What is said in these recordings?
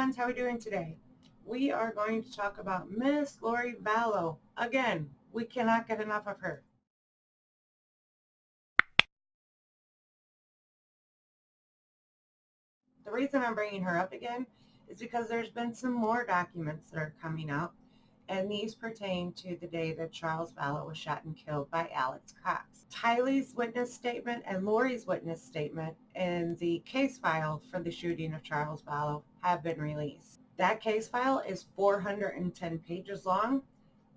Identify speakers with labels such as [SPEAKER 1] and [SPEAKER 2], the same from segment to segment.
[SPEAKER 1] friends, how are we doing today? We are going to talk about Miss Lori Vallow. Again, we cannot get enough of her. The reason I'm bringing her up again is because there's been some more documents that are coming out, and these pertain to the day that Charles Vallow was shot and killed by Alex Cox. Tylee's witness statement and Lori's witness statement in the case file for the shooting of Charles Vallow have been released. That case file is 410 pages long,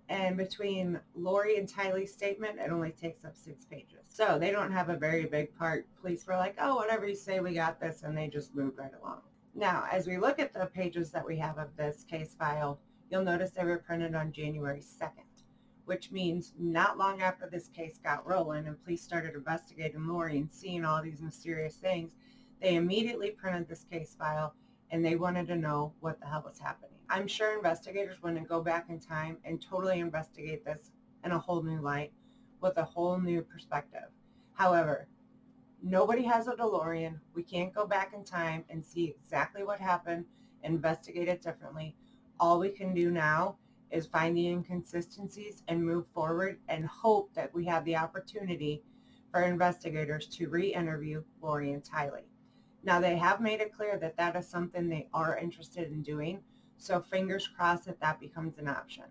[SPEAKER 1] and between Lori and Tylee's statement, it only takes up 6 pages. So they don't have a very big part. Police were like, oh, whatever you say, we got this, and they just moved right along. Now, as we look at the pages that we have of this case file, you'll notice they were printed on January 2nd, which means not long after this case got rolling and police started investigating Lori and seeing all these mysterious things, they immediately printed this case file and they wanted to know what the hell was happening. I'm sure investigators want to go back in time and totally investigate this in a whole new light with a whole new perspective. However, nobody has a DeLorean. We can't go back in time and see exactly what happened, investigate it differently. All we can do now is find the inconsistencies and move forward and hope that we have the opportunity for investigators to re-interview Lori and Tylee. Now, they have made it clear that that is something they are interested in doing, so fingers crossed that that becomes an option.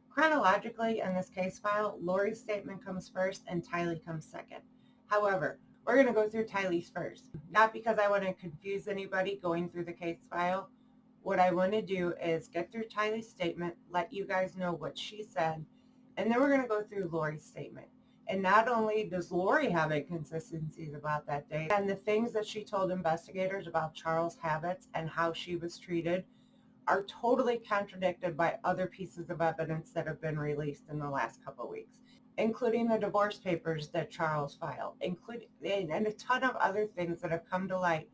[SPEAKER 1] Chronologically, in this case file, Lori's statement comes first and Tylee comes second. However, we're going to go through Tylee's first, not because I want to confuse anybody going through the case file. What I want to do is get through Tylee's statement, let you guys know what she said, and then we're going to go through Lori's statement. And not only does Lori have inconsistencies about that day, and the things that she told investigators about Charles' habits and how she was treated are totally contradicted by other pieces of evidence that have been released in the last couple of weeks, including the divorce papers that Charles filed, and a ton of other things that have come to light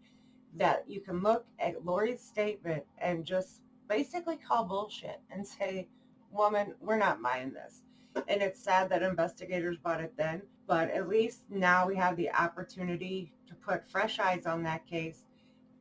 [SPEAKER 1] that you can look at Lori's statement and just basically call bullshit and say, woman, we're not buying this. And it's sad that investigators bought it then, but at least now we have the opportunity to put fresh eyes on that case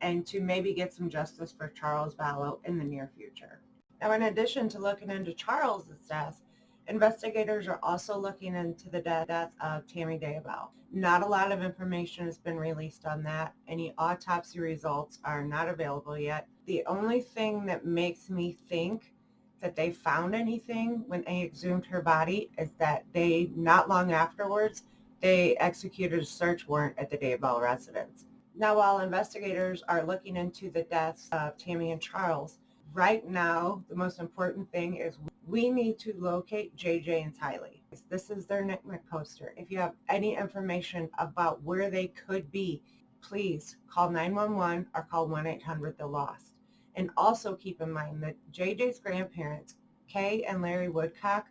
[SPEAKER 1] and to maybe get some justice for Charles Vallow in the near future. Now, in addition to looking into Charles's death, investigators are also looking into the death of Tammy Daybell. Not a lot of information has been released on that. Any autopsy results are not available yet. The only thing that makes me think that they found anything when they exhumed her body is that they, not long afterwards, they executed a search warrant at the Daybell residence. Now, while investigators are looking into the deaths of Tammy and Charles, right now, the most important thing is we need to locate JJ and Tylee. This is their nickname poster. If you have any information about where they could be, please call 911 or call 1-800-THE-LOST. And also keep in mind that JJ's grandparents, Kay and Larry Woodcock,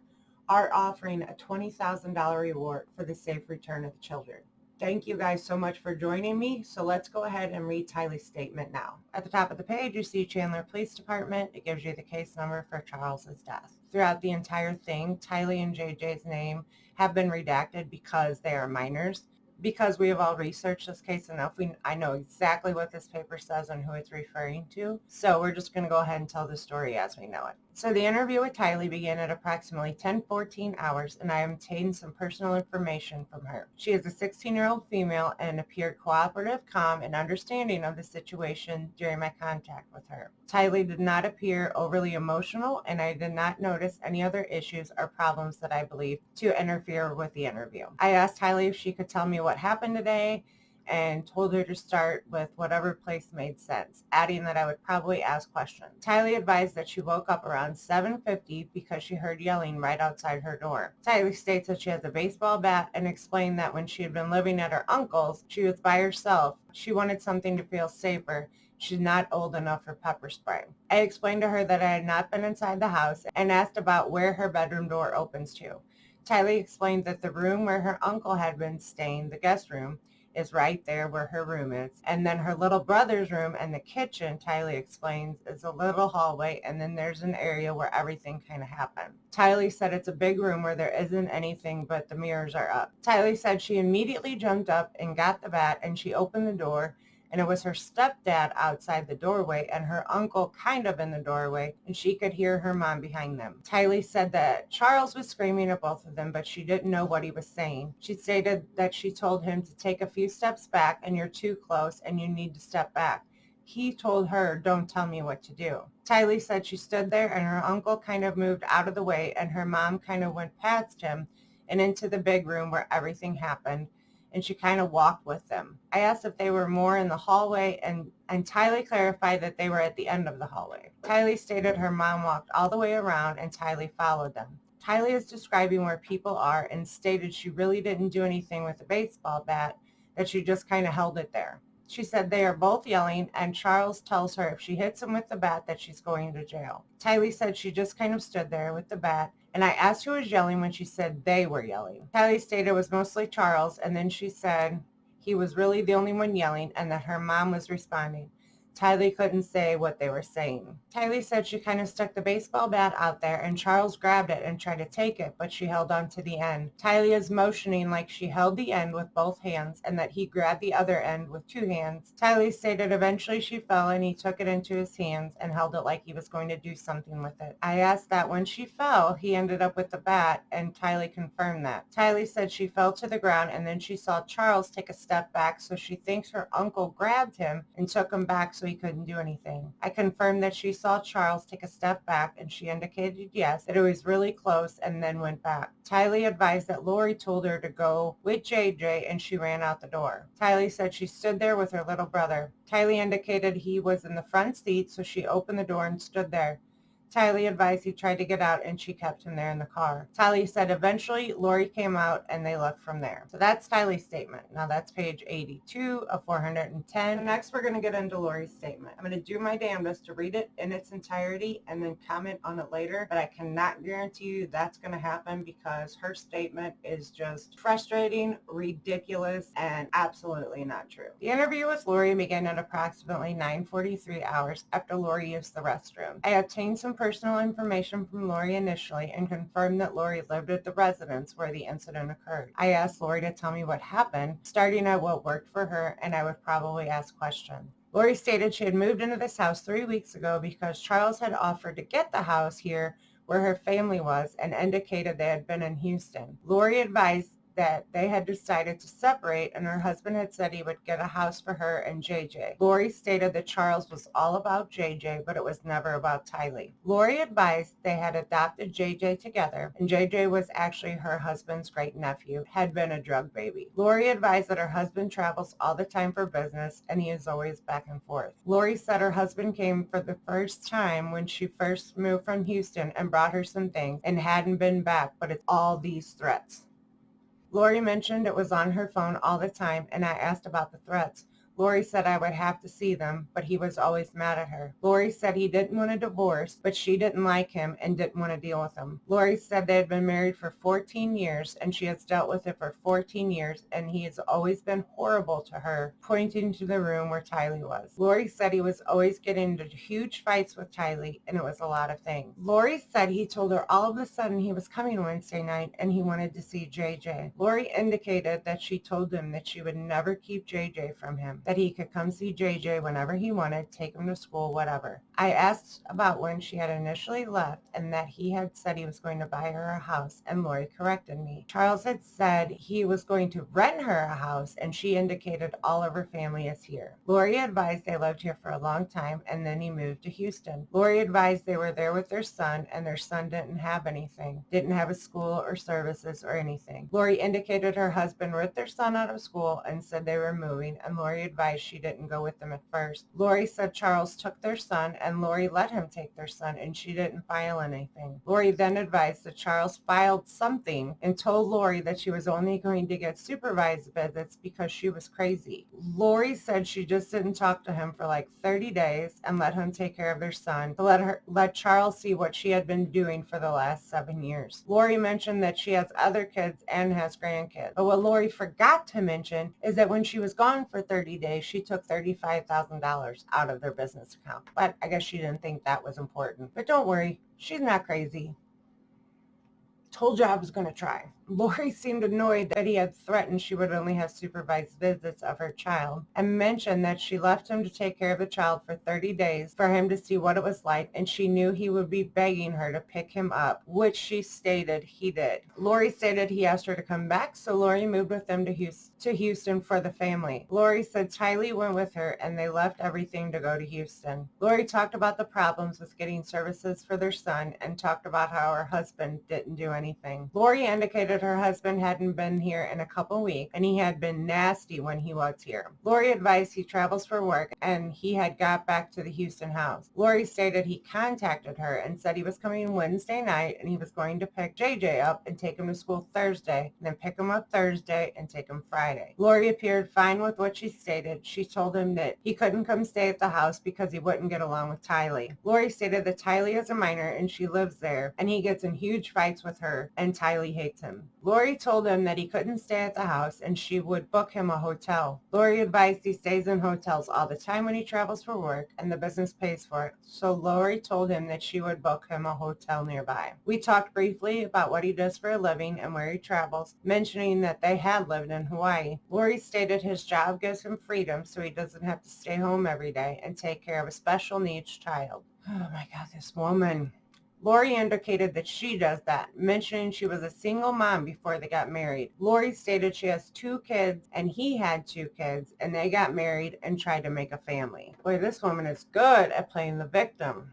[SPEAKER 1] are offering a $20,000 reward for the safe return of the children. Thank you guys so much for joining me. So let's go ahead and read Tylee's statement now. At the top of the page, you see Chandler Police Department. It gives you the case number for Charles's death. Throughout the entire thing, Tylee and JJ's name have been redacted because they are minors. Because we have all researched this case enough, I know exactly what this paper says and who it's referring to. So we're just going to go ahead and tell the story as we know it. So the interview with Tylee began at approximately 10:14 hours, and I obtained some personal information from her. She is a 16-year-old female and appeared cooperative, calm, and understanding of the situation during my contact with her. Tylee did not appear overly emotional, and I did not notice any other issues or problems that I believe to interfere with the interview. I asked Tylee if she could tell me what happened today and told her to start with whatever place made sense, adding that I would probably ask questions. Tylee advised that she woke up around 7:50 because she heard yelling right outside her door. Tylee states that she has a baseball bat and explained that when she had been living at her uncle's, she was by herself. She wanted something to feel safer. She's not old enough for pepper spray. I explained to her that I had not been inside the house and asked about where her bedroom door opens to. Tylee explained that the room where her uncle had been staying, the guest room, is right there where her room is. And then her little brother's room and the kitchen, Tylee explains, is a little hallway, and then there's an area where everything kind of happened. Tylee said it's a big room where there isn't anything but the mirrors are up. Tylee said she immediately jumped up and got the bat, and she opened the door and it was her stepdad outside the doorway and her uncle kind of in the doorway, and she could hear her mom behind them. Tylee said that Charles was screaming at both of them, but she didn't know what he was saying. She stated that she told him to take a few steps back and you're too close and you need to step back. He told her, don't tell me what to do. Tylee said she stood there and her uncle kind of moved out of the way and her mom kind of went past him and into the big room where everything happened, and she kind of walked with them. I asked if they were more in the hallway, and Tylee clarified that they were at the end of the hallway. Tylee stated her mom walked all the way around and Tylee followed them. Tylee is describing where people are and stated she really didn't do anything with the baseball bat, that she just kind of held it there. She said they are both yelling, and Charles tells her if she hits him with the bat that she's going to jail. Tylee said she just kind of stood there with the bat, and I asked who was yelling when she said they were yelling. Tylee stated it was mostly Charles, and then she said he was really the only one yelling and that her mom was responding. Tylee couldn't say what they were saying. Tylee said she kind of stuck the baseball bat out there and Charles grabbed it and tried to take it, but she held on to the end. Tylee is motioning like she held the end with both hands and that he grabbed the other end with two hands. Tylee stated eventually she fell and he took it into his hands and held it like he was going to do something with it. I asked that when she fell, he ended up with the bat, and Tylee confirmed that. Tylee said she fell to the ground and then she saw Charles take a step back, so she thinks her uncle grabbed him and took him back so he couldn't do anything. I confirmed that she saw Charles take a step back and she indicated yes, that it was really close and then went back. Tylee advised that Lori told her to go with JJ and she ran out the door. Tylee said she stood there with her little brother. Tylee indicated he was in the front seat, so she opened the door and stood there. Tylee advised he tried to get out and she kept him there in the car. Tylee said eventually Lori came out and they left from there. So that's Tylee's statement. Now that's page 82 of 410. So next we're going to get into Lori's statement. I'm going to do my damnedest to read it in its entirety and then comment on it later, but I cannot guarantee you that's going to happen because her statement is just frustrating, ridiculous, and absolutely not true. The interview with Lori began at approximately 9:43 hours after Lori used the restroom. I obtained some personal information from Lori initially and confirmed that Lori lived at the residence where the incident occurred. I asked Lori to tell me what happened, starting at what worked for her, and I would probably ask questions. Lori stated she had moved into this house 3 weeks ago because Charles had offered to get the house here where her family was and indicated they had been in Houston. Lori advised that they had decided to separate and her husband had said he would get a house for her and JJ. Lori stated that Charles was all about JJ, but it was never about Tylee. Lori advised they had adopted JJ together, and JJ was actually her husband's great nephew, had been a drug baby. Lori advised that her husband travels all the time for business and he is always back and forth. Lori said her husband came for the first time when she first moved from Houston and brought her some things and hadn't been back, but it's all these threats. Lori mentioned it was on her phone all the time, and I asked about the threats. Lori said I would have to see them, but he was always mad at her. Lori said he didn't want a divorce, but she didn't like him and didn't want to deal with him. Lori said they had been married for 14 years, and she has dealt with it for 14 years, and he has always been horrible to her, pointing to the room where Tylee was. Lori said he was always getting into huge fights with Tylee, and it was a lot of things. Lori said he told her all of a sudden he was coming Wednesday night, and he wanted to see JJ. Lori indicated that she told him that she would never keep JJ from him, that he could come see JJ whenever he wanted, take him to school, whatever. I asked about when she had initially left and that he had said he was going to buy her a house, and Lori corrected me. Charles had said he was going to rent her a house, and she indicated all of her family is here. Lori advised they lived here for a long time, and then he moved to Houston. Lori advised they were there with their son, and their son didn't have anything, didn't have a school or services or anything. Lori indicated her husband ripped their son out of school and said they were moving, and Lori advised she didn't go with them at first. Lori said Charles took their son and Lori let him take their son and she didn't file anything. Lori then advised that Charles filed something and told Lori that she was only going to get supervised visits because she was crazy. Lori said she just didn't talk to him for like 30 days and let him take care of their son to let Charles see what she had been doing for the last 7 years. Lori mentioned that she has other kids and has grandkids. But what Lori forgot to mention is that when she was gone for 30 days, she took $35,000 out of their business account. But I guess she didn't think that was important. But don't worry, she's not crazy. Told you I was going to try. Lori seemed annoyed that he had threatened she would only have supervised visits of her child, and mentioned that she left him to take care of the child for 30 days for him to see what it was like, and she knew he would be begging her to pick him up, which she stated he did. Lori stated he asked her to come back, so Lori moved with them to Houston for the family. Lori said Tylee went with her, and they left everything to go to Houston. Lori talked about the problems with getting services for their son and talked about how her husband didn't do anything. Lori indicated her husband hadn't been here in a couple weeks, and he had been nasty when he was here. Lori advised he travels for work, and he had got back to the Houston house. Lori stated he contacted her and said he was coming Wednesday night, and he was going to pick JJ up and take him to school Thursday, and then pick him up Thursday and take him Friday. Lori appeared fine with what she stated. She told him that he couldn't come stay at the house because he wouldn't get along with Tylee. Lori stated that Tylee is a minor and she lives there, and he gets in huge fights with her, and Tylee hates him. Lori told him that he couldn't stay at the house and she would book him a hotel. Lori advised he stays in hotels all the time when he travels for work, and the business pays for it, so Lori told him that she would book him a hotel nearby. We talked briefly about what he does for a living and where he travels, mentioning that they had lived in Hawaii. Lori stated his job gives him freedom so he doesn't have to stay home every day and take care of a special needs child. Oh my God, this woman. Lori indicated that she does that, mentioning she was a single mom before they got married. Lori stated she has 2 kids and he had 2 kids, and they got married and tried to make a family. Boy, this woman is good at playing the victim.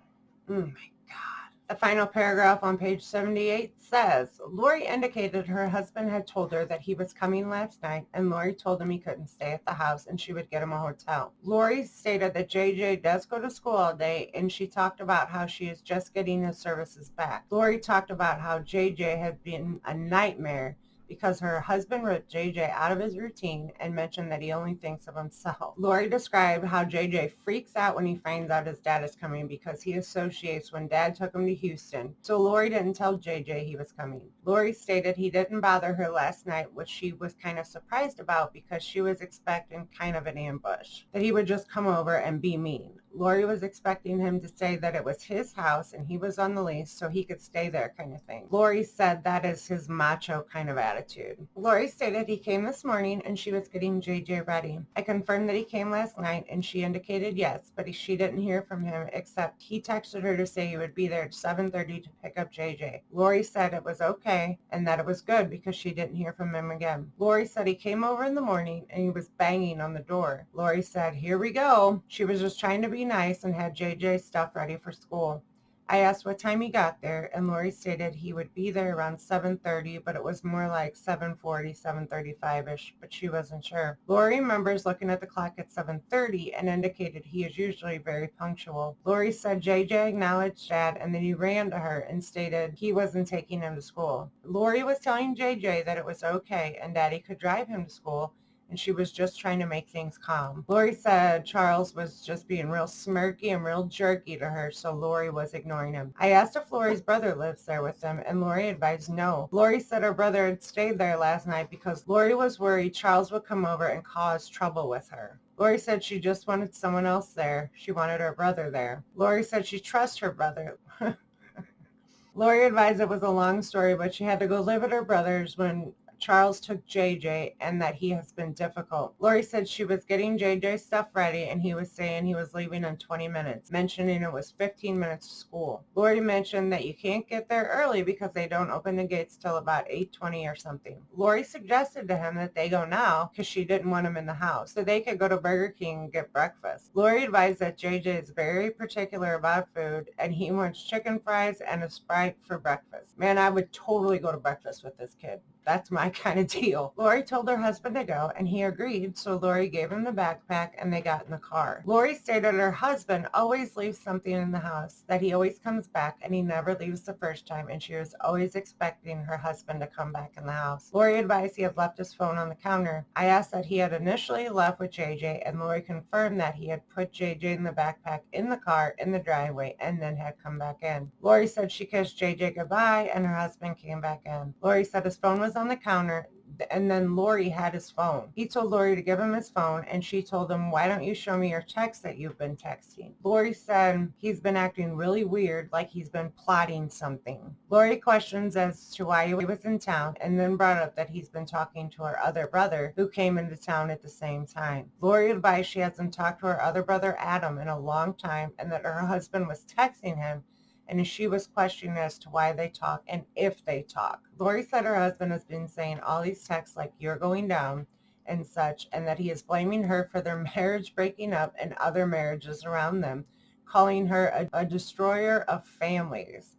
[SPEAKER 1] Oh my God. The final paragraph on page 78 says, Lori indicated her husband had told her that he was coming last night, and Lori told him he couldn't stay at the house and she would get him a hotel. Lori stated that JJ does go to school all day, and she talked about how she is just getting his services back. Lori talked about how JJ had been a nightmare because her husband ripped JJ out of his routine and mentioned that he only thinks of himself. Lori described how JJ freaks out when he finds out his dad is coming because he associates when dad took him to Houston. So Lori didn't tell JJ he was coming. Lori stated he didn't bother her last night, which she was kind of surprised about because she was expecting kind of an ambush, that he would just come over and be mean. Lori was expecting him to say that it was his house and he was on the lease so he could stay there kind of thing. Lori said that is his macho kind of attitude. Lori stated he came this morning and she was getting JJ ready. I confirmed that he came last night and she indicated yes, but she didn't hear from him except he texted her to say he would be there at 7:30 to pick up JJ. Lori said it was okay and that it was good because she didn't hear from him again. Lori said he came over in the morning and he was banging on the door. Lori said, here we go. She was just trying to be nice and had JJ's stuff ready for school. I asked what time he got there, and Lori stated he would be there around 7:30, but it was more like 7:40, 7:35-ish, but she wasn't sure. Lori remembers looking at the clock at 7:30 and indicated he is usually very punctual. Lori said JJ acknowledged Dad, and then he ran to her and stated he wasn't taking him to school. Lori was telling JJ that it was okay and Daddy could drive him to school, and she was just trying to make things calm. Lori said Charles was just being real smirky and real jerky to her, so Lori was ignoring him. I asked if Lori's brother lives there with them, and Lori advised no. Lori said her brother had stayed there last night because Lori was worried Charles would come over and cause trouble with her. Lori said she just wanted someone else there. She wanted her brother there. Lori said she trusts her brother. Lori advised it was a long story, but she had to go live at her brother's when Charles took JJ and that he has been difficult. Lori said she was getting JJ's stuff ready and he was saying he was leaving in 20 minutes, mentioning it was 15 minutes to school. Lori mentioned that you can't get there early because they don't open the gates till about 8:20 or something. Lori suggested to him that they go now because she didn't want him in the house, so they could go to Burger King and get breakfast. Lori advised that JJ is very particular about food and he wants chicken fries and a Sprite for breakfast. Man, I would totally go to breakfast with this kid. That's my kind of deal. Lori told her husband to go, and he agreed, so Lori gave him the backpack, and they got in the car. Lori stated her husband always leaves something in the house, that he always comes back, and he never leaves the first time, and she was always expecting her husband to come back in the house. Lori advised he had left his phone on the counter. I asked that he had initially left with JJ, and Lori confirmed that he had put JJ in the backpack in the car in the driveway, and then had come back in. Lori said she kissed JJ goodbye, and her husband came back in. Lori said his phone was on the counter, and then Lori had his phone. He told Lori to give him his phone, and she told him, why don't you show me your texts that you've been texting? Lori said he's been acting really weird, like he's been plotting something. Lori questions as to why he was in town, and then brought up that he's been talking to her other brother who came into town at the same time. Lori advised she hasn't talked to her other brother Adam in a long time, and that her husband was texting him, and she was questioning as to why they talk and if they talk. Lori said her husband has been saying all these texts like you're going down and such, and that he is blaming her for their marriage breaking up and other marriages around them, calling her a destroyer of families.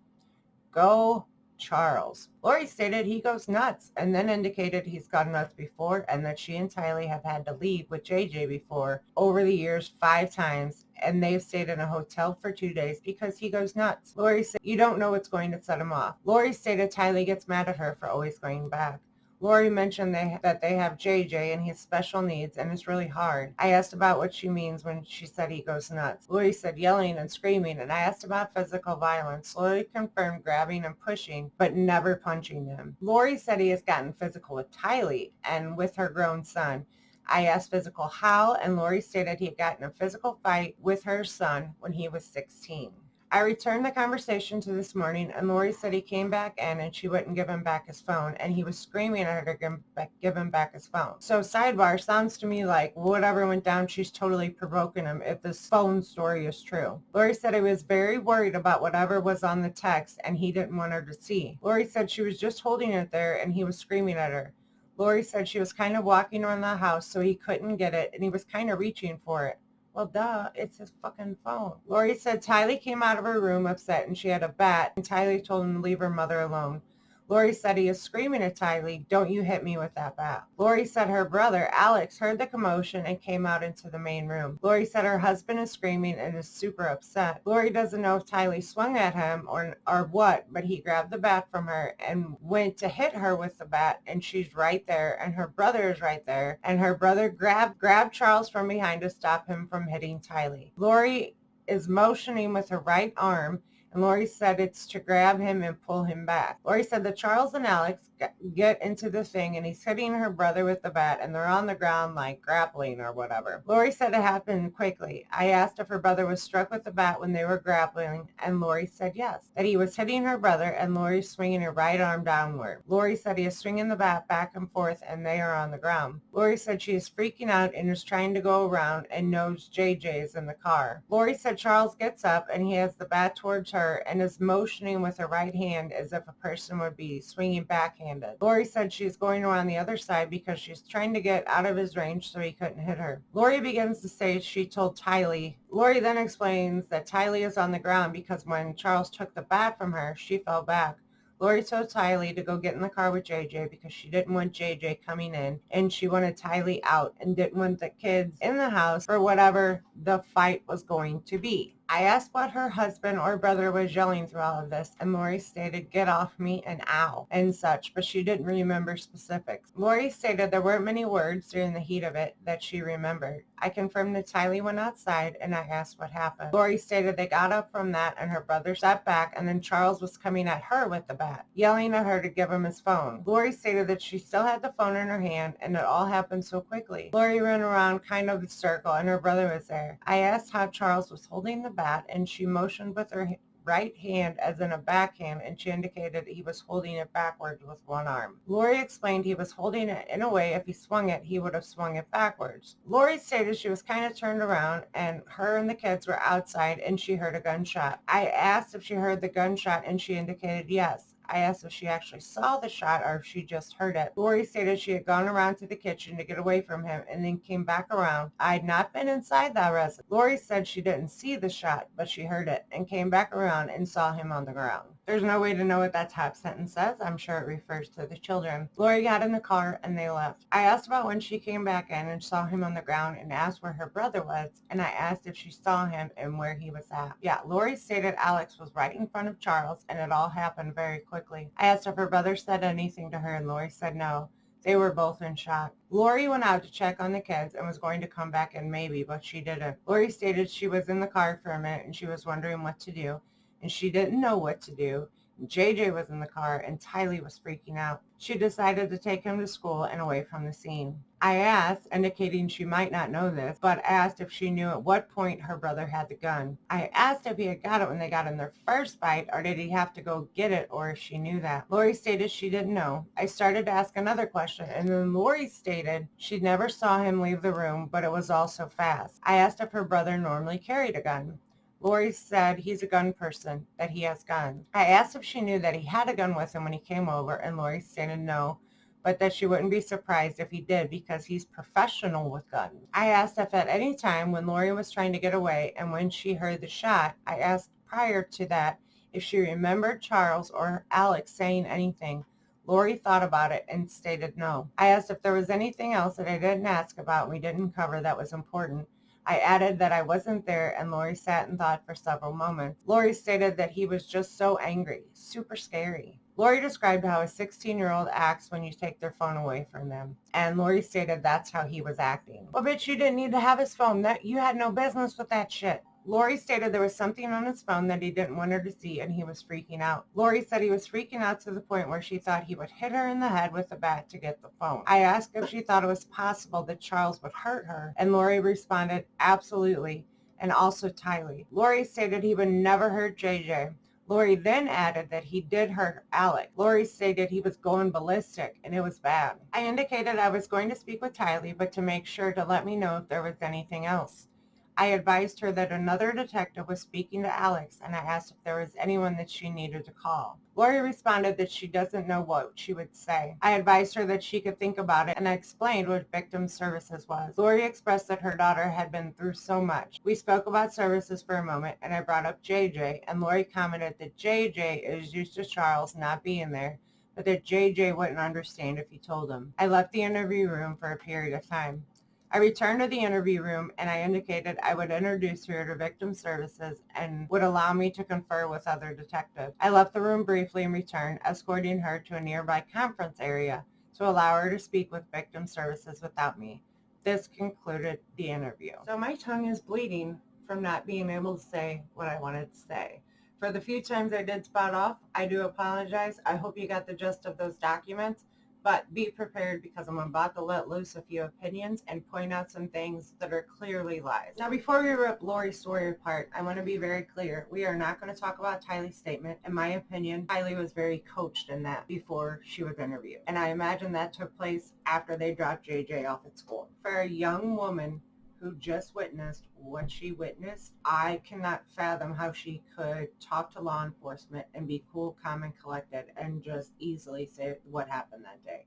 [SPEAKER 1] Go Charles. Lori stated he goes nuts, and then indicated he's gone nuts before, and that she and Tylee have had to leave with JJ before over the years 5 times, and they've stayed in a hotel for 2 days because he goes nuts. Lori said, you don't know what's going to set him off. Lori stated Tylee gets mad at her for always going back. Lori mentioned that they have JJ and he has special needs and it's really hard. I asked about what she means when she said he goes nuts. Lori said yelling and screaming, and I asked about physical violence. Lori confirmed grabbing and pushing, but never punching him. Lori said he has gotten physical with Tylee and with her grown son. I asked physical how, and Lori stated he had gotten a physical fight with her son when he was 16. I returned the conversation to this morning, and Lori said he came back in and she wouldn't give him back his phone, and he was screaming at her to give him back his phone. So sidebar, sounds to me like whatever went down, she's totally provoking him if this phone story is true. Lori said he was very worried about whatever was on the text and he didn't want her to see. Lori said she was just holding it there and he was screaming at her. Lori said she was kind of walking around the house so he couldn't get it, and he was kind of reaching for it. Well, duh, it's his fucking phone. Lori said Tylee came out of her room upset and she had a bat, and Tylee told him to leave her mother alone. Lori said he is screaming at Tylee, don't you hit me with that bat. Lori said her brother, Alex, heard the commotion and came out into the main room. Lori said her husband is screaming and is super upset. Lori doesn't know if Tylee swung at him or what, but he grabbed the bat from her and went to hit her with the bat, and she's right there, and her brother is right there, and her brother grabbed Charles from behind to stop him from hitting Tylee. Lori is motioning with her right arm, and Lori said it's to grab him and pull him back. Lori said that Charles and Alex get into the thing, and he's hitting her brother with the bat, and they're on the ground like grappling or whatever. Lori said it happened quickly. I asked if her brother was struck with the bat when they were grappling, and Lori said yes, that he was hitting her brother, and Lori swinging her right arm downward. Lori said he is swinging the bat back and forth, and they are on the ground. Lori said she is freaking out and is trying to go around and knows JJ is in the car. Lori said Charles gets up and he has the bat towards her and is motioning with her right hand as if a person would be swinging backhanded. Lori said she's going around the other side because she's trying to get out of his range so he couldn't hit her. Lori begins to say she told Tylee. Lori then explains that Tylee is on the ground because when Charles took the bat from her, she fell back. Lori told Tylee to go get in the car with JJ because she didn't want JJ coming in, and she wanted Tylee out and didn't want the kids in the house for whatever the fight was going to be. I asked what her husband or brother was yelling through all of this, and Lori stated, get off me and ow, and such, but she didn't remember specifics. Lori stated there weren't many words during the heat of it that she remembered. I confirmed that Tylee went outside, and I asked what happened. Lori stated they got up from that, and her brother sat back, and then Charles was coming at her with the bat, yelling at her to give him his phone. Lori stated that she still had the phone in her hand, and it all happened so quickly. Lori ran around kind of a circle, and her brother was there. I asked how Charles was holding the bat, and she motioned with her right hand as in a backhand, and she indicated he was holding it backwards with one arm. Lori explained he was holding it in a way if he swung it, he would have swung it backwards. Lori stated she was kind of turned around, and her and the kids were outside, and she heard a gunshot. I asked if she heard the gunshot, and she indicated yes. I asked if she actually saw the shot or if she just heard it. Lori stated she had gone around to the kitchen to get away from him and then came back around. I had not been inside that residence. Lori said she didn't see the shot, but she heard it and came back around and saw him on the ground. There's no way to know what that top sentence says. I'm sure it refers to the children. Lori got in the car and they left. I asked about when she came back in and saw him on the ground and asked where her brother was, and I asked if she saw him and where he was at. Yeah, Lori stated Alex was right in front of Charles and it all happened very quickly. I asked if her brother said anything to her and Lori said no. They were both in shock. Lori went out to check on the kids and was going to come back in maybe, but she didn't. Lori stated she was in the car for a minute and she was wondering what to do, and she didn't know what to do. JJ was in the car and Tylee was freaking out. She decided to take him to school and away from the scene. I asked, indicating she might not know this, but asked if she knew at what point her brother had the gun. I asked if he had got it when they got in their first fight, or did he have to go get it, or if she knew that. Lori stated she didn't know. I started to ask another question, and then Lori stated she never saw him leave the room, but it was all so fast. I asked if her brother normally carried a gun. Lori said he's a gun person, that he has guns. I asked if she knew that he had a gun with him when he came over, and Lori stated no, but that she wouldn't be surprised if he did because he's professional with guns. I asked if at any time when Lori was trying to get away and when she heard the shot, I asked prior to that if she remembered Charles or Alex saying anything. Lori thought about it and stated no. I asked if there was anything else that I didn't ask about and we didn't cover that was important. I added that I wasn't there, and Lori sat and thought for several moments. Lori stated that he was just so angry, super scary. Lori described how a 16-year-old acts when you take their phone away from them, and Lori stated that's how he was acting. Well, bitch, you didn't need to have his phone. That you had no business with that shit. Lori stated there was something on his phone that he didn't want her to see, and he was freaking out. Lori said he was freaking out to the point where she thought he would hit her in the head with a bat to get the phone. I asked if she thought it was possible that Charles would hurt her, and Lori responded, absolutely, and also Tylee. Lori stated he would never hurt JJ. Lori then added that he did hurt Alex. Lori stated he was going ballistic, and it was bad. I indicated I was going to speak with Tylee, but to make sure to let me know if there was anything else. I advised her that another detective was speaking to Alex, and I asked if there was anyone that she needed to call. Lori responded that she doesn't know what she would say. I advised her that she could think about it, and I explained what victim services was. Lori expressed that her daughter had been through so much. We spoke about services for a moment, and I brought up JJ, and Lori commented that JJ is used to Charles not being there, but that JJ wouldn't understand if he told him. I left the interview room for a period of time. I returned to the interview room and I indicated I would introduce her to victim services and would allow me to confer with other detectives. I left the room briefly and returned, escorting her to a nearby conference area to allow her to speak with victim services without me. This concluded the interview. So my tongue is bleeding from not being able to say what I wanted to say. For the few times I did spot off, I do apologize. I hope you got the gist of those documents. But be prepared because I'm about to let loose a few opinions and point out some things that are clearly lies. Now, before we rip Lori's story apart, I want to be very clear. We are not going to talk about Tylee's statement. In my opinion, Tylee was very coached in that before she was interviewed. And I imagine that took place after they dropped JJ off at school. For a young woman who just witnessed what she witnessed, I cannot fathom how she could talk to law enforcement and be cool, calm, and collected and just easily say what happened that day.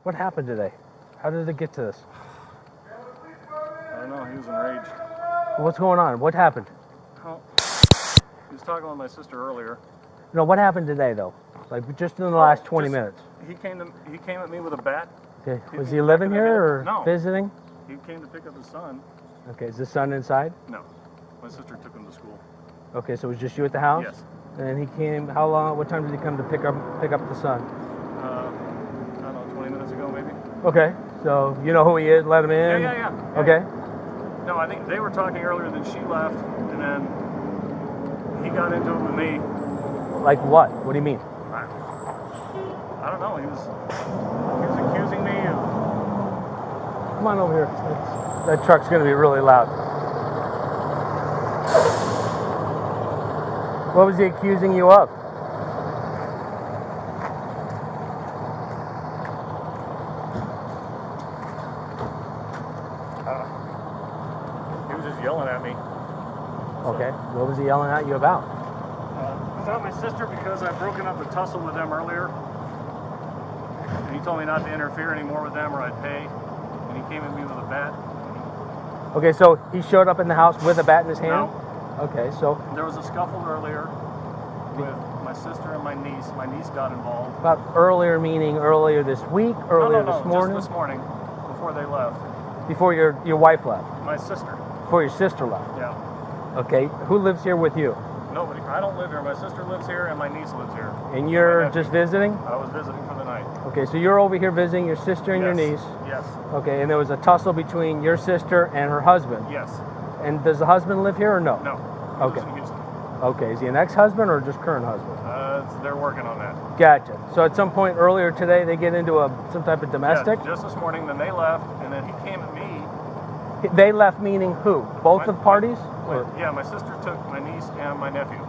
[SPEAKER 2] What happened today? How did it get to this?
[SPEAKER 3] I don't know, he was enraged.
[SPEAKER 2] What's going on? What happened?
[SPEAKER 3] Oh, he was talking with my sister earlier.
[SPEAKER 2] No, what happened today, though? Like, just in the last 20 minutes.
[SPEAKER 3] He came at me with a bat.
[SPEAKER 2] Okay. Was he living here or
[SPEAKER 3] No.
[SPEAKER 2] visiting?
[SPEAKER 3] He came to pick up his son.
[SPEAKER 2] Okay, is the son inside?
[SPEAKER 3] No. My sister took him to school.
[SPEAKER 2] Okay, so it was just you at the house?
[SPEAKER 3] Yes.
[SPEAKER 2] And he came, how long, what time did he come to pick up the son?
[SPEAKER 3] I don't know, 20 minutes ago maybe.
[SPEAKER 2] Okay, so you know who he is, let him in?
[SPEAKER 3] Yeah.
[SPEAKER 2] Okay.
[SPEAKER 3] No, I think they were talking earlier, then she left, and then he got into it with me.
[SPEAKER 2] Like what? What do you mean?
[SPEAKER 3] I don't know, he was accusing me of...
[SPEAKER 2] Come on over here. That truck's going to be really loud. What was he accusing you of?
[SPEAKER 3] He was just yelling at me.
[SPEAKER 2] Okay, what was he yelling at you about?
[SPEAKER 3] About my sister because I've broken up a tussle with them earlier. And he told me not to interfere anymore with them or I'd pay. And he came at me with a bat.
[SPEAKER 2] Okay, so he showed up in the house with a bat in his hand?
[SPEAKER 3] No.
[SPEAKER 2] Okay, so...
[SPEAKER 3] There was a scuffle earlier with my sister and my niece. My niece got involved.
[SPEAKER 2] About earlier meaning earlier this week, earlier
[SPEAKER 3] No,
[SPEAKER 2] this morning?
[SPEAKER 3] just this morning, before they left.
[SPEAKER 2] Before your wife left?
[SPEAKER 3] My sister.
[SPEAKER 2] Before your sister left?
[SPEAKER 3] Yeah.
[SPEAKER 2] Okay, who lives here with you?
[SPEAKER 3] Nobody. I don't live here. My sister lives here and my niece lives here.
[SPEAKER 2] And you're just visiting?
[SPEAKER 3] I was visiting for the night.
[SPEAKER 2] Okay, so you're over here visiting your sister and your niece.
[SPEAKER 3] Yes.
[SPEAKER 2] Okay, and there was a tussle between your sister and her husband.
[SPEAKER 3] Yes.
[SPEAKER 2] And does the husband live here or no?
[SPEAKER 3] No.
[SPEAKER 2] Okay.
[SPEAKER 3] He lives in Houston.
[SPEAKER 2] Okay, is he an ex-husband or just current husband?
[SPEAKER 3] They're working on that.
[SPEAKER 2] Gotcha. So at some point earlier today, they get into some type of domestic?
[SPEAKER 3] Yeah, just this morning, then they left, and then he came at me.
[SPEAKER 2] They left meaning who? Both of parties?
[SPEAKER 3] Yeah, my sister took my niece and my nephew.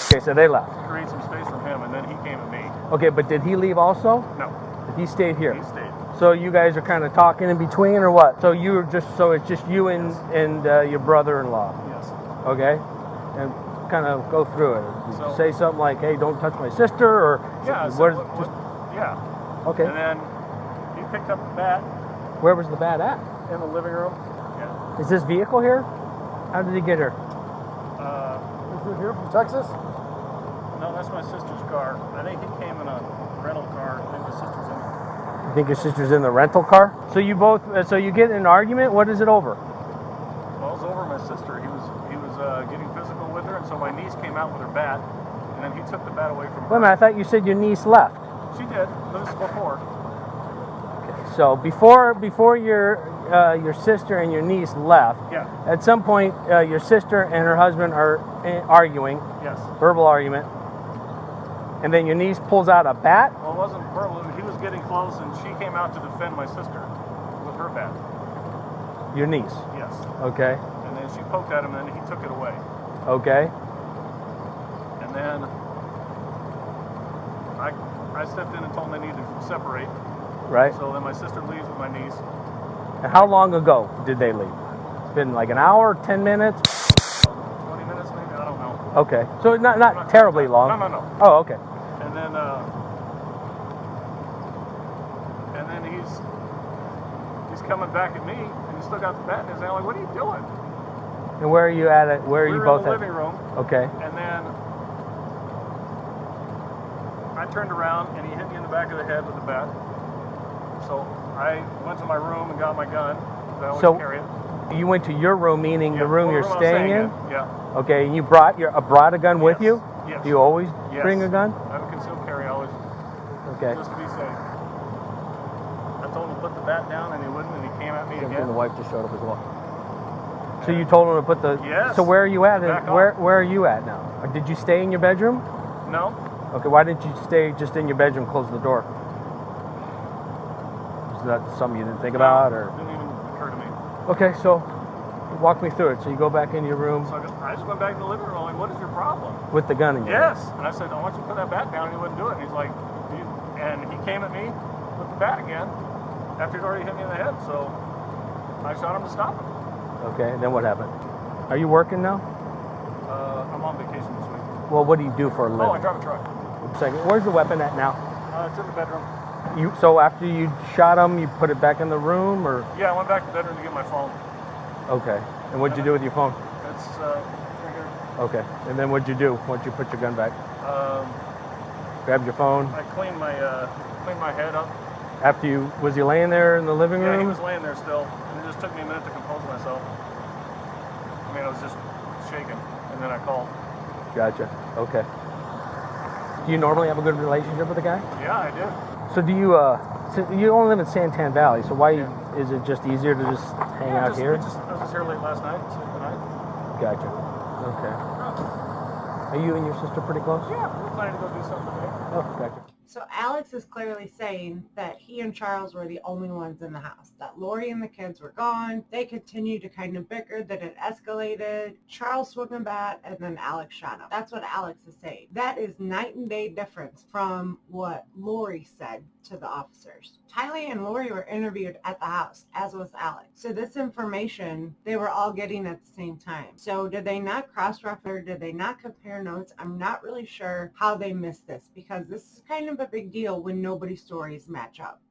[SPEAKER 2] Okay, so they left.
[SPEAKER 3] To create some space for him, and then he came at me.
[SPEAKER 2] Okay, but did he leave also?
[SPEAKER 3] No.
[SPEAKER 2] He stayed here?
[SPEAKER 3] He stayed.
[SPEAKER 2] So you guys are kind of talking in between or what? So it's just you and,
[SPEAKER 3] Yes.
[SPEAKER 2] and your brother-in-law?
[SPEAKER 3] Yes.
[SPEAKER 2] Okay. And kind of go through it. Did you say something like, hey, don't touch my sister, or
[SPEAKER 3] yeah, yeah.
[SPEAKER 2] Okay.
[SPEAKER 3] And then he picked up the bat.
[SPEAKER 2] Where was the bat at?
[SPEAKER 3] In the living room. Yeah.
[SPEAKER 2] Is this vehicle here? How did he get here?
[SPEAKER 4] Is it here from Texas?
[SPEAKER 3] No, that's my sister's car. I think he came in a rental car. I think my sister's in it.
[SPEAKER 2] You think your sister's in the rental car? So you both, so you get in an argument? What is it over?
[SPEAKER 3] Well, it was over my sister. He was getting physical with her, and so my niece came out with her bat, and then he took the bat away from her.
[SPEAKER 2] Wait a minute, I thought you said your niece left.
[SPEAKER 3] She did, but this is before.
[SPEAKER 2] Okay, so before your sister and your niece left,
[SPEAKER 3] Yeah.
[SPEAKER 2] at some point your sister and her husband are arguing,
[SPEAKER 3] Yes.
[SPEAKER 2] verbal argument, and then your niece pulls out a bat?
[SPEAKER 3] Well, it wasn't verbal. He was getting close, and she came out to defend my sister with her bat.
[SPEAKER 2] Your niece?
[SPEAKER 3] Yes.
[SPEAKER 2] Okay.
[SPEAKER 3] And then she poked at him, and then he took it away.
[SPEAKER 2] Okay.
[SPEAKER 3] And then I stepped in and told them they needed to separate.
[SPEAKER 2] Right.
[SPEAKER 3] So then my sister leaves with my niece.
[SPEAKER 2] And how long ago did they leave? It's been like an hour, 10 minutes?
[SPEAKER 3] 20 minutes maybe, I don't know.
[SPEAKER 2] Okay. So not terribly long.
[SPEAKER 3] No.
[SPEAKER 2] Oh, okay.
[SPEAKER 3] And then he's coming back at me, and he's still got the bat in his hand. I'm like, what are you doing?
[SPEAKER 2] And where are you at it? Where are you both
[SPEAKER 3] in the
[SPEAKER 2] at?
[SPEAKER 3] living room.
[SPEAKER 2] Okay.
[SPEAKER 3] And then I turned around, and he hit me in the back of the head with the bat. So I went to my room and got my gun. I always carry it.
[SPEAKER 2] You went to your room, meaning the room you're staying in?
[SPEAKER 3] Yeah.
[SPEAKER 2] Okay, and you brought a gun with you?
[SPEAKER 3] Yes.
[SPEAKER 2] Do you always bring a gun?
[SPEAKER 3] I have a concealed carry always.
[SPEAKER 2] Okay.
[SPEAKER 3] Just to be safe. I told him to put the bat down, and he wouldn't, and he came at me again.
[SPEAKER 4] And the wife just showed up as well.
[SPEAKER 2] So you told him to put the...
[SPEAKER 3] Yes.
[SPEAKER 2] So where are you at?
[SPEAKER 3] Back
[SPEAKER 2] Where are you at now? Did you stay in your bedroom?
[SPEAKER 3] No.
[SPEAKER 2] Okay, why didn't you stay just in your bedroom, close the door? Is that something you didn't think about, or?
[SPEAKER 3] Didn't even occur to me.
[SPEAKER 2] Okay, so walk me through it. So you go back into your room
[SPEAKER 3] So I just went back in the living room. Like, what is your problem?
[SPEAKER 2] with the gun in your hand.
[SPEAKER 3] Yes. And I said, I want you to put that bat down, and he wouldn't do it. And he's like, and he came at me with the bat again after he'd already hit me in the head. So I shot him to stop him.
[SPEAKER 2] Okay, and then what happened? Are you working now?
[SPEAKER 3] I'm on vacation this week.
[SPEAKER 2] Well, what do you do for a living?
[SPEAKER 3] Oh, I drive a truck.
[SPEAKER 2] Second, where's the weapon at now?
[SPEAKER 3] It's in the bedroom.
[SPEAKER 2] So after you shot him, you put it back in the room, or?
[SPEAKER 3] Yeah, I went back to the bedroom to get my phone.
[SPEAKER 2] Okay. And what'd you do with your phone?
[SPEAKER 3] It's right here.
[SPEAKER 2] Okay. And then what'd you do once you put your gun back? Grabbed your phone.
[SPEAKER 3] I cleaned my head up.
[SPEAKER 2] After was he laying there in the living room?
[SPEAKER 3] Yeah, he was laying there still, and it just took me a minute to compose myself. I mean, I was just shaking, and then I called.
[SPEAKER 2] Gotcha. Okay. Do you normally have a good relationship with the guy?
[SPEAKER 3] Yeah, I did.
[SPEAKER 2] So do you, so you only live in Santan Valley, so why is it just easier to just hang out here?
[SPEAKER 3] I was just here late last night, sleep the night.
[SPEAKER 2] Gotcha. Okay. Are you and your sister pretty close?
[SPEAKER 3] Yeah, we're planning to go do something today.
[SPEAKER 2] Oh, gotcha.
[SPEAKER 1] So Alex is clearly saying that he and Charles were the only ones in the house, that Lori and the kids were gone. They continued to kind of bicker, that it escalated. Charles swung a bat, and then Alex shot him. That's what Alex is saying. That is night and day difference from what Lori said to the officers. Tylee and Lori were interviewed at the house, as was Alex. So this information they were all getting at the same time. So did they not cross-reference? Did they not compare notes? I'm not really sure how they missed this, because this is kind of a big deal when nobody's stories match up.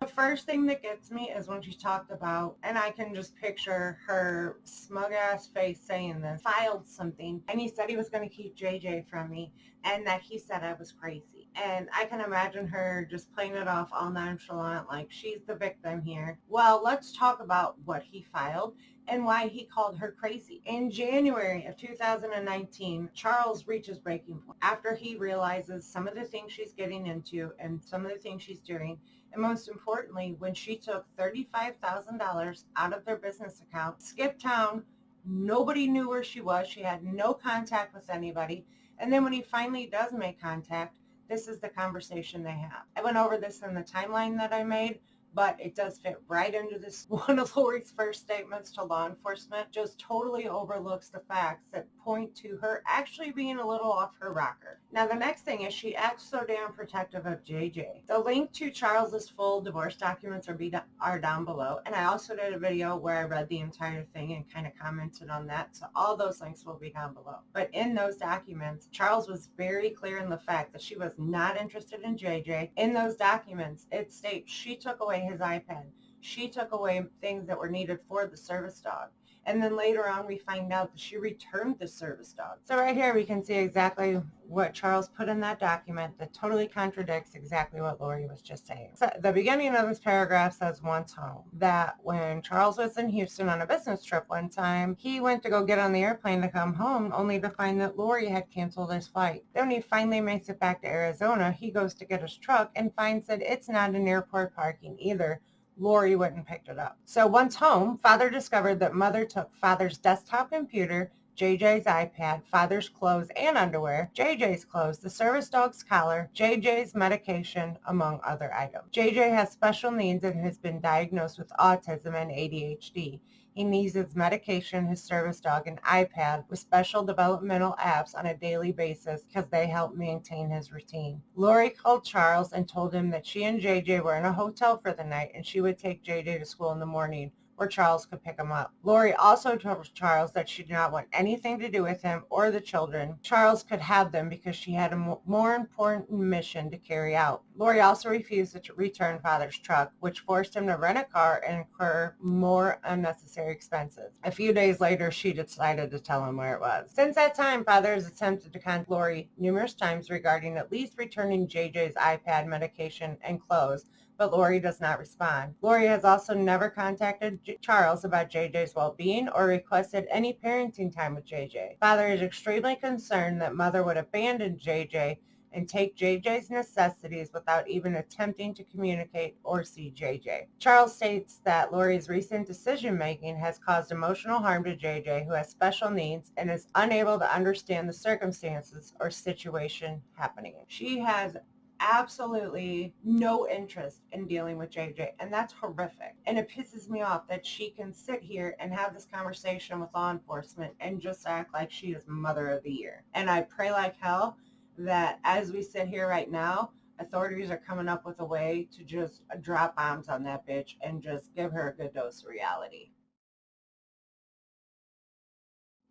[SPEAKER 1] The first thing that gets me is when she talked about, and I can just picture her smug ass face saying this, filed something, and he said he was going to keep JJ from me, and that he said I was crazy. And I can imagine her just playing it off all nonchalant, like she's the victim here. Well, let's talk about what he filed and why he called her crazy. In January of 2019, Charles reaches breaking point after he realizes some of the things she's getting into and some of the things she's doing And most importantly, when she took $35,000 out of their business account, skipped town, nobody knew where she was. She had no contact with anybody. And then when he finally does make contact, this is the conversation they have. I went over this in the timeline that I made, but it does fit right into this. One of Lori's first statements to law enforcement just totally overlooks the facts that point to her actually being a little off her rocker. Now, the next thing is she acts so damn protective of JJ. The link to Charles's full divorce documents are down below, and I also did a video where I read the entire thing and kind of commented on that, so all those links will be down below. But in those documents, Charles was very clear in the fact that she was not interested in JJ. In those documents, it states she took away his iPad. She took away things that were needed for the service dog. And then later on, we find out that she returned the service dog. So right here, we can see exactly what Charles put in that document that totally contradicts exactly what Lori was just saying. So the beginning of this paragraph says once home, that when Charles was in Houston on a business trip one time, he went to go get on the airplane to come home only to find that Lori had canceled his flight. Then when he finally makes it back to Arizona, he goes to get his truck and finds that it's not in airport parking either. Lori went and picked it up. So once home, Father discovered that Mother took Father's desktop computer, JJ's iPad, Father's clothes and underwear, JJ's clothes, the service dog's collar, JJ's medication, among other items. JJ has special needs and has been diagnosed with autism and ADHD. He needs his medication, his service dog, and iPad with special developmental apps on a daily basis because they help maintain his routine. Lori called Charles and told him that she and JJ were in a hotel for the night and she would take JJ to school in the morning, where Charles could pick him up. Lori also told Charles that she did not want anything to do with him or the children. Charles could have them because she had a more important mission to carry out. Lori also refused to return Father's truck, which forced him to rent a car and incur more unnecessary expenses. A few days later, she decided to tell him where it was. Since that time, Father has attempted to contact Lori numerous times regarding at least returning JJ's iPad, medication, and clothes, but Lori does not respond. Lori has also never contacted Charles about JJ's well-being or requested any parenting time with JJ. Father is extremely concerned that Mother would abandon JJ and take JJ's necessities without even attempting to communicate or see JJ. Charles states that Lori's recent decision-making has caused emotional harm to JJ, who has special needs and is unable to understand the circumstances or situation happening. She has absolutely no interest in dealing with JJ, and that's horrific. And it pisses me off that she can sit here and have this conversation with law enforcement and just act like she is Mother of the Year. And I pray like hell that as we sit here right now, authorities are coming up with a way to just drop bombs on that bitch and just give her a good dose of reality.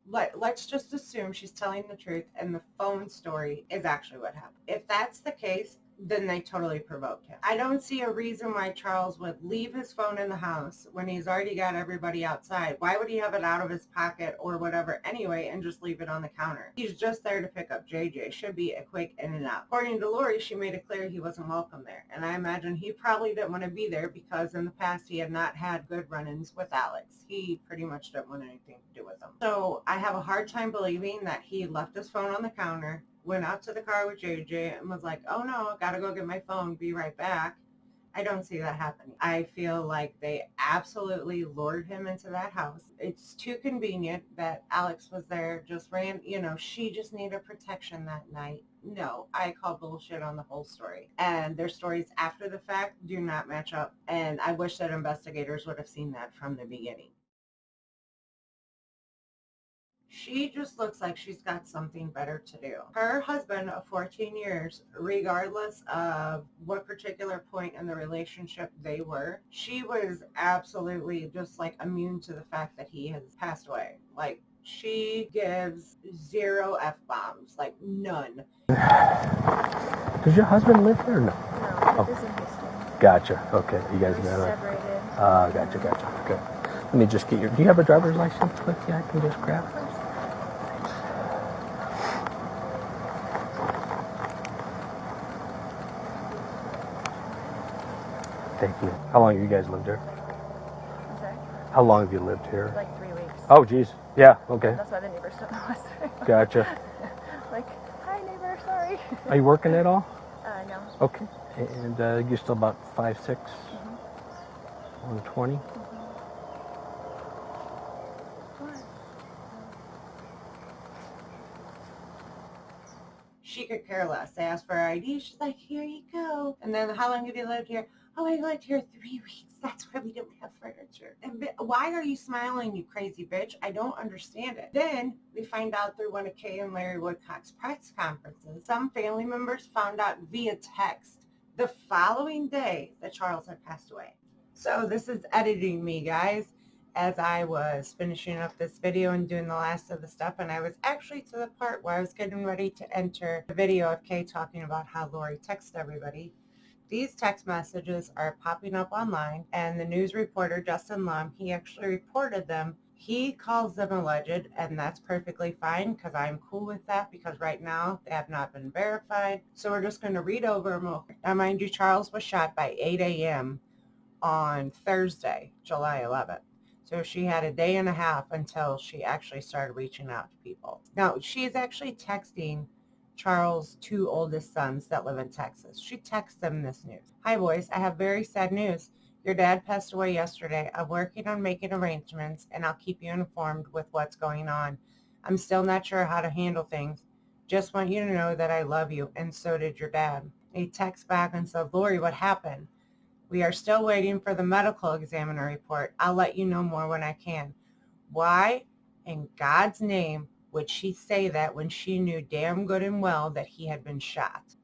[SPEAKER 1] Let's just assume she's telling the truth and the phone story is actually what happened. If that's the case, then they totally provoked him. I don't see a reason why Charles would leave his phone in the house when he's already got everybody outside. Why would he have it out of his pocket or whatever anyway and just leave it on the counter? He's just there to pick up JJ. Should be a quick in and out. According to Lori, she made it clear he wasn't welcome there. And I imagine he probably didn't want to be there because in the past he had not had good run-ins with Alex. He pretty much didn't want anything to do with him. So I have a hard time believing that he left his phone on the counter, went out to the car with JJ and was like, oh no, gotta go get my phone, be right back. I don't see that happening. I feel like they absolutely lured him into that house. It's too convenient that Alex was there, just ran, she just needed protection that night. No, I call bullshit on the whole story. And their stories after the fact do not match up. And I wish that investigators would have seen that from the beginning. She just looks like she's got something better to do. Her husband of 14 years, regardless of what particular point in the relationship they were, she was absolutely just like immune to the fact that he has passed away. Like, she gives zero F-bombs, like none.
[SPEAKER 2] Does your husband live here or no?
[SPEAKER 5] No, he lives in Houston.
[SPEAKER 2] Gotcha. Okay. You guys
[SPEAKER 5] We're
[SPEAKER 2] met.
[SPEAKER 5] separated.
[SPEAKER 2] Gotcha. Okay. Let me just get do you have a driver's license with you I can just grab? Thank you. How long have you guys lived here?
[SPEAKER 5] I'm sorry?
[SPEAKER 2] How long have you lived here?
[SPEAKER 5] Like 3 weeks.
[SPEAKER 2] Oh, geez. Yeah, okay.
[SPEAKER 5] That's why the neighbors don't know us.
[SPEAKER 2] Gotcha.
[SPEAKER 5] Like, hi neighbor, sorry.
[SPEAKER 2] Are you working at all?
[SPEAKER 5] No.
[SPEAKER 2] Okay. And you're still about 5'6", 120.
[SPEAKER 1] She could care less. They asked for her ID. She's like, here you go. And then, how long have you lived here? Oh, I lived here 3 weeks. That's why we don't have furniture. And why are you smiling, you crazy bitch? I don't understand it. Then we find out through one of Kay and Larry Woodcock's press conferences, some family members found out via text the following day that Charles had passed away. So this is editing me, guys, as I was finishing up this video and doing the last of the stuff, and I was actually to the part where I was getting ready to enter the video of Kay talking about how Lori texted everybody. These text messages are popping up online, and the news reporter, Justin Lum, he actually reported them. He calls them alleged, and that's perfectly fine because I'm cool with that because right now they have not been verified. So we're just going to read over them. Now, mind you, Charles was shot by 8 a.m. on Thursday, July 11th. So she had a day and a half until she actually started reaching out to people. Now, she's actually texting Charles' 2 oldest sons that live in Texas. She texts them this news. Hi, boys. I have very sad news. Your dad passed away yesterday. I'm working on making arrangements, and I'll keep you informed with what's going on. I'm still not sure how to handle things. Just want you to know that I love you, and so did your dad. He texts back and said, Lori, what happened? We are still waiting for the medical examiner report. I'll let you know more when I can. Why in God's name would she say that when she knew damn good and well that he had been shot?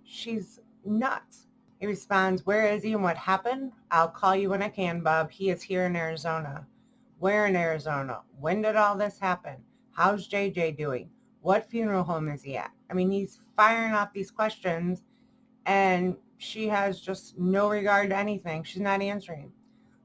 [SPEAKER 1] She's nuts. He responds, where is he and what happened? I'll call you when I can, Bob. He is here in Arizona. Where in Arizona? When did all this happen? How's JJ doing? What funeral home is he at? I mean, he's firing off these questions, and she has just no regard to anything. She's not answering.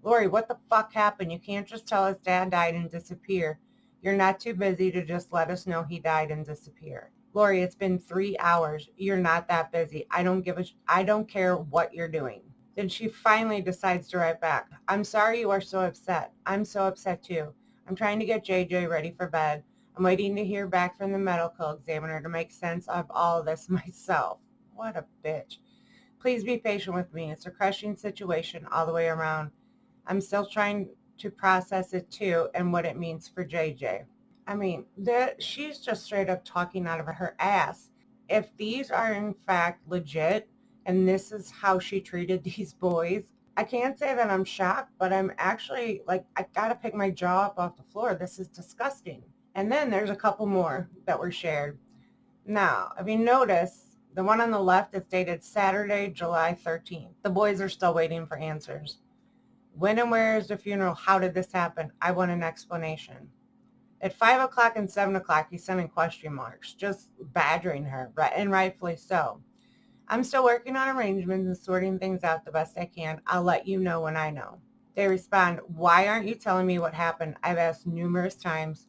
[SPEAKER 1] Lori, what the fuck happened? You can't just tell us dad died and disappear. You're not too busy to just let us know he died and disappear. Lori, it's been 3 hours. You're not that busy. I don't care what you're doing. Then she finally decides to write back. I'm sorry you are so upset. I'm so upset too. I'm trying to get JJ ready for bed. I'm waiting to hear back from the medical examiner to make sense of all of this myself. What a bitch. Please be patient with me. It's a crushing situation all the way around. I'm still trying to process it too and what it means for JJ. I mean, she's just straight up talking out of her ass. If these are in fact legit and this is how she treated these boys, I can't say that I'm shocked, but I'm actually like, I gotta pick my jaw up off the floor. This is disgusting. And then there's a couple more that were shared. Now, if you notice, the one on the left is dated Saturday, July 13th. The boys are still waiting for answers. When and where is the funeral? How did this happen? I want an explanation. At 5 o'clock and 7 o'clock, he's sending question marks, just badgering her, and rightfully so. I'm still working on arrangements and sorting things out the best I can. I'll let you know when I know. They respond, why aren't you telling me what happened? I've asked numerous times.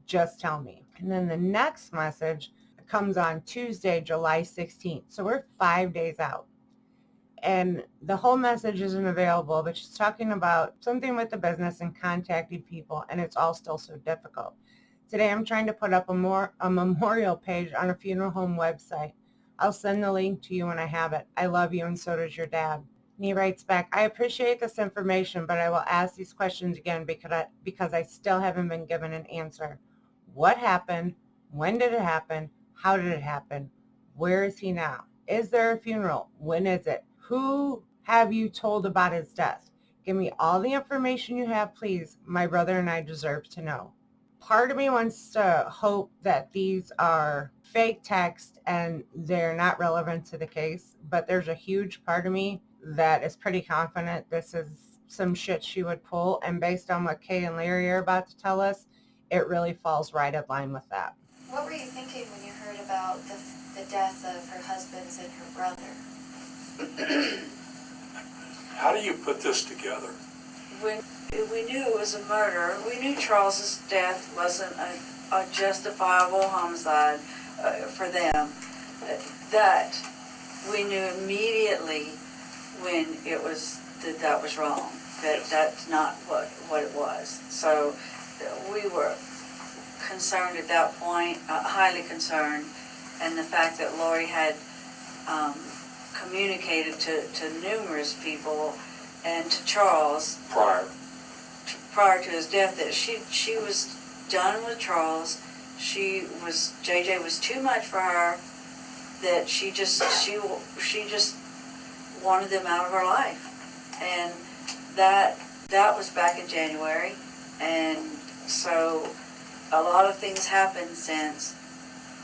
[SPEAKER 1] Just tell me. And then the next message comes on Tuesday, July 16th. So we're 5 days out. And the whole message isn't available, but she's talking about something with the business and contacting people, and it's all still so difficult. Today I'm trying to put up a memorial page on a funeral home website. I'll send the link to you when I have it. I love you, and so does your dad. And he writes back, I appreciate this information, but I will ask these questions again because I still haven't been given an answer. What happened? When did it happen? How did it happen? Where is he now? Is there a funeral? When is it? Who have you told about his death? Give me all the information you have, please. My brother and I deserve to know. Part of me wants to hope that these are fake texts and they're not relevant to the case, but there's a huge part of me that is pretty confident this is some shit she would pull, and based on what Kay and Larry are about to tell us, it really falls right in line with that.
[SPEAKER 6] What were you thinking when you heard about the death of her husband's and her brother?
[SPEAKER 7] How do you put this together?
[SPEAKER 8] When we knew it was a murder, we knew Charles's death wasn't a justifiable homicide for them. That we knew immediately when it was that was wrong. That's not what it was. So we were concerned at that point, highly concerned, and the fact that Lori had communicated to numerous people and to Charles prior to his death that she was done with Charles. JJ was too much for her, that she just wanted them out of her life. And that was back in January, and so a lot of things happened since.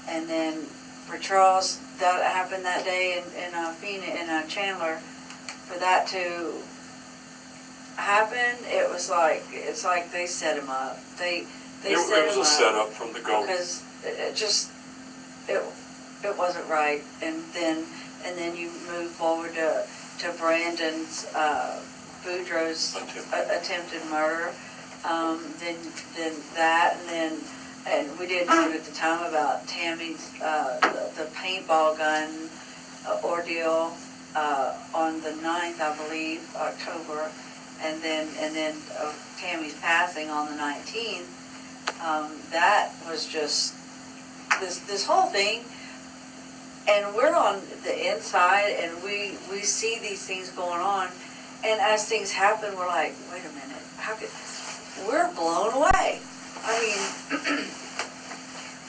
[SPEAKER 8] And then for Charles, that happened that day in Chandler. For that to happen, it's like they set him up. It was a
[SPEAKER 7] setup from the go.
[SPEAKER 8] Because it wasn't right. And then you move forward to Brandon's Boudreaux's attempted murder. Then that, and we didn't know at the time about Tammy's the paintball gun ordeal on the 9th, I believe, October, and then Tammy's passing on the 19th. That was just this whole thing, and we're on the inside, and we see these things going on, and as things happen, we're like, wait a minute, we're blown away. I mean,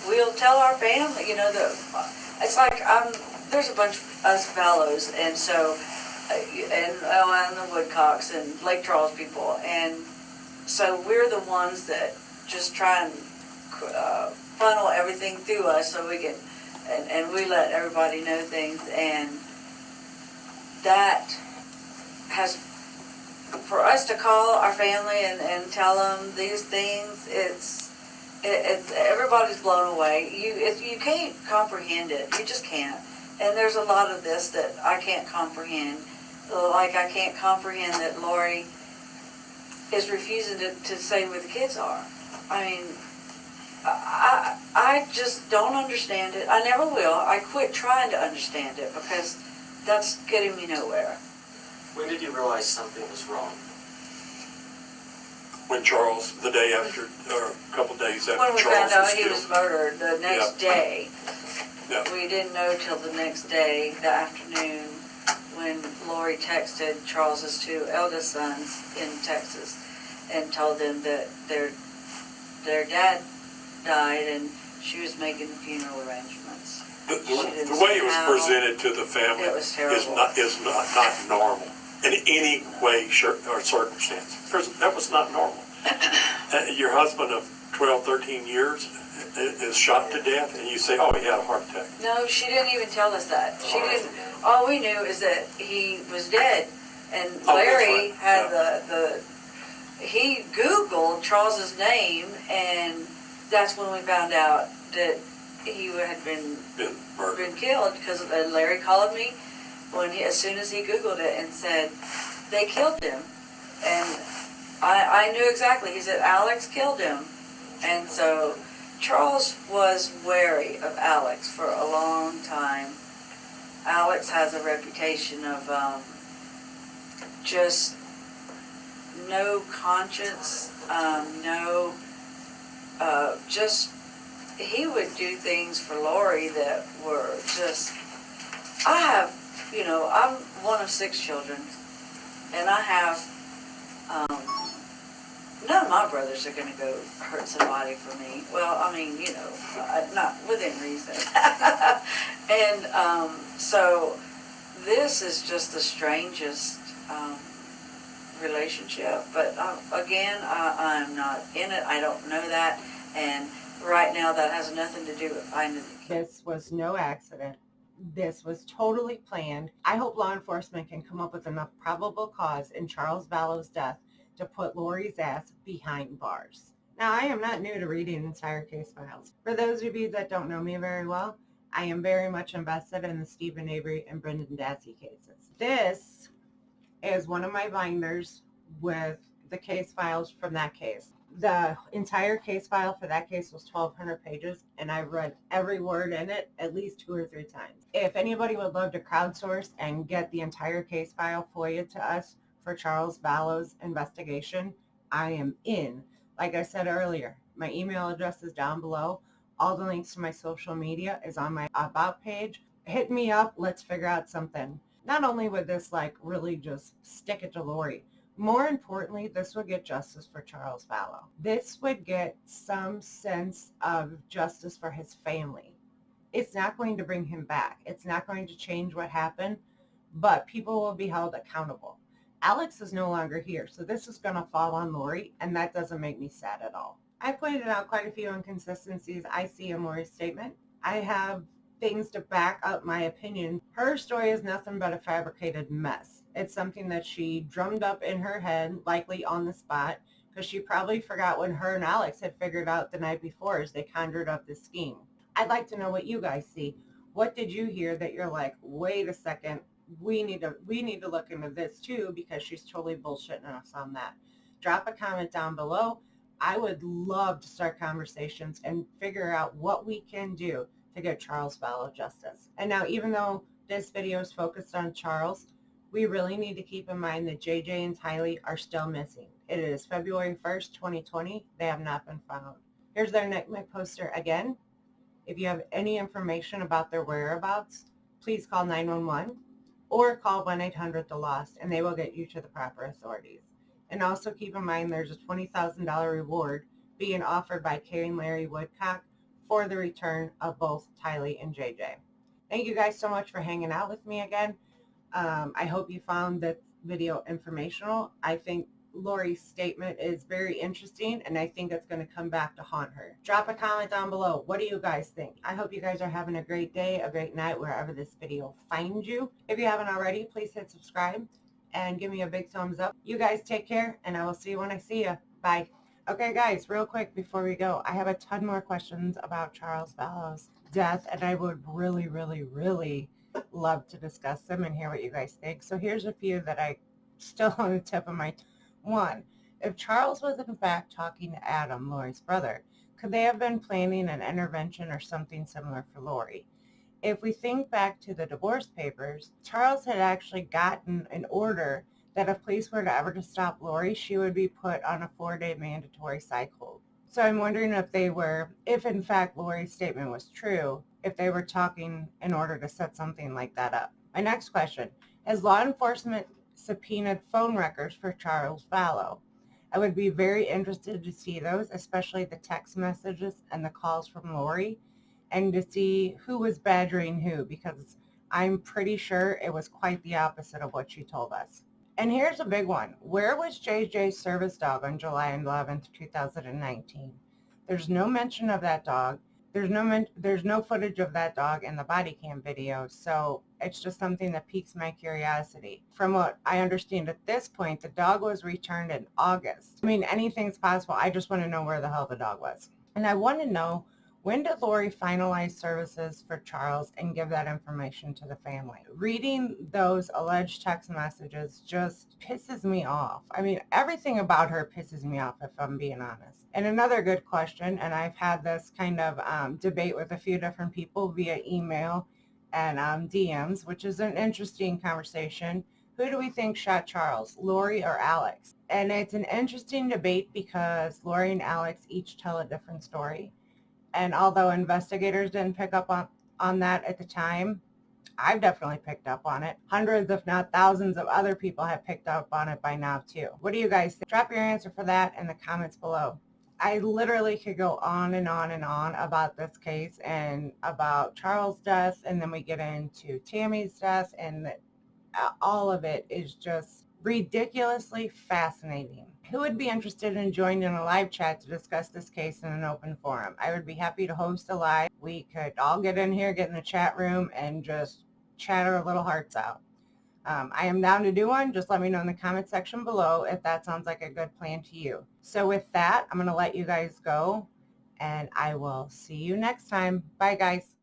[SPEAKER 8] we'll tell our family, it's like there's a bunch of us Vallows, and so, and the Woodcocks and Lake Charles people, and so we're the ones that just try and funnel everything through us so we can, and we let everybody know things, and that has, for us to call our family and tell them these things, everybody's blown away. You can't comprehend it. You just can't. And there's a lot of this that I can't comprehend. Like I can't comprehend that Lori is refusing to say where the kids are. I mean, I just don't understand it. I never will. I quit trying to understand it because that's getting me nowhere.
[SPEAKER 9] When did you realize something was wrong?
[SPEAKER 7] When Charles, the day after, or a couple days after
[SPEAKER 8] when we
[SPEAKER 7] Charles
[SPEAKER 8] found out
[SPEAKER 7] was
[SPEAKER 8] he
[SPEAKER 7] killed.
[SPEAKER 8] was murdered the next day.
[SPEAKER 7] Yeah.
[SPEAKER 8] We didn't know till the next day, the afternoon, when Lori texted Charles's two eldest sons in Texas and told them that their dad died and she was making the funeral arrangements.
[SPEAKER 7] The way it was presented to the family is not normal in any way or circumstance. That was not normal. Your husband of 12, 13 years is shot to death, and you say, oh, he had a heart attack.
[SPEAKER 8] No, she didn't even tell us that. She didn't. All we knew is that he was dead, and Larry had he Googled Charles's name, and that's when we found out that he had been killed, because Larry called me as soon as he Googled it and said, they killed him. And I knew exactly. He said, Alex killed him. And so Charles was wary of Alex for a long time. Alex has a reputation of just no conscience, he would do things for Lori that were just, I'm one of 6 children, and I have, none of my brothers are going to go hurt somebody for me. Well, I mean, not within reason. And so this is just the strangest relationship. But again, I'm not in it. I don't know that. And right now that has nothing to do with finding the kids.
[SPEAKER 1] This was no accident. This was totally planned. I hope law enforcement can come up with enough probable cause in Charles Vallow's death to put Lori's ass behind bars. Now, I am not new to reading entire case files. For those of you that don't know me very well, I am very much invested in the Stephen Avery and Brendan Dassey cases. This is one of my binders with the case files from that case. The entire case file for that case was 1,200 pages, and I've read every word in it at least 2 or 3 times. If anybody would love to crowdsource and get the entire case file FOIA to us for Charles Vallow's investigation, I am in. Like I said earlier, my email address is down below. All the links to my social media is on my About page. Hit me up. Let's figure out something. Not only would this like really just stick it to Lori, more importantly, this would get justice for Charles Vallow. This would get some sense of justice for his family. It's not going to bring him back. It's not going to change what happened, but people will be held accountable. Alex is no longer here, so this is going to fall on Lori, and that doesn't make me sad at all. I pointed out quite a few inconsistencies I see in Lori's statement. I have things to back up my opinion. Her story is nothing but a fabricated mess. It's something that she drummed up in her head, likely on the spot, because she probably forgot what her and Alex had figured out the night before as they conjured up this scheme. I'd like to know what you guys see. What did you hear that you're like, wait a second, we need to look into this too, because she's totally bullshitting us on that. Drop a comment down below. I would love to start conversations and figure out what we can do to get Charles Vallow justice. And now, even though this video is focused on Charles, we really need to keep in mind that JJ and Tylee are still missing. It is February 1st, 2020. They have not been found. Here's their nickname poster again. If you have any information about their whereabouts, please call 911 or call 1-800-THE-LOST, and they will get you to the proper authorities. And also keep in mind there's a $20,000 reward being offered by Kay and Larry Woodcock for the return of both Tylee and JJ. Thank you guys so much for hanging out with me again. I hope you found this video informational. I think Lori's statement is very interesting, and I think it's going to come back to haunt her. Drop a comment down below. What do you guys think? I hope you guys are having a great day, a great night, wherever this video finds you. If you haven't already, please hit subscribe and give me a big thumbs up. You guys take care, and I will see you when I see you. Bye. Okay, guys, real quick before we go, I have a ton more questions about Charles Vallow's death, and I would really, really, really love to discuss them and hear what you guys think. So here's a few that I still on the tip of my tongue. 1, if Charles was in fact talking to Adam, Lori's brother, could they have been planning an intervention or something similar for Lori? If we think back to the divorce papers, Charles had actually gotten an order that if police were to ever to stop Lori, she would be put on a 4-day mandatory cycle. So I'm wondering if in fact Lori's statement was true, if they were talking in order to set something like that up. My next question, has law enforcement subpoenaed phone records for Charles Vallow? I would be very interested to see those, especially the text messages and the calls from Lori, and to see who was badgering who, because I'm pretty sure it was quite the opposite of what she told us. And here's a big one. Where was JJ's service dog on July 11th, 2019? There's no mention of that dog. There's no footage of that dog in the body cam video, so it's just something that piques my curiosity. From what I understand at this point, the dog was returned in August. I mean, anything's possible. I just want to know where the hell the dog was. And I want to know, when did Lori finalize services for Charles and give that information to the family? Reading those alleged text messages just pisses me off. I mean, everything about her pisses me off, if I'm being honest. And another good question, and I've had this kind of debate with a few different people via email and DMs, which is an interesting conversation. Who do we think shot Charles, Lori or Alex? And it's an interesting debate because Lori and Alex each tell a different story. And although investigators didn't pick up on that at the time, I've definitely picked up on it. Hundreds, if not thousands of other people have picked up on it by now too. What do you guys think? Drop your answer for that in the comments below. I literally could go on and on and on about this case and about Charles' death, and then we get into Tammy's death, and all of it is just ridiculously fascinating. Who would be interested in joining a live chat to discuss this case in an open forum? I would be happy to host a live. We could all get in here, get in the chat room, and just chat our little hearts out. I am down to do one. Just let me know in the comment section below if that sounds like a good plan to you. So with that, I'm going to let you guys go, and I will see you next time. Bye, guys.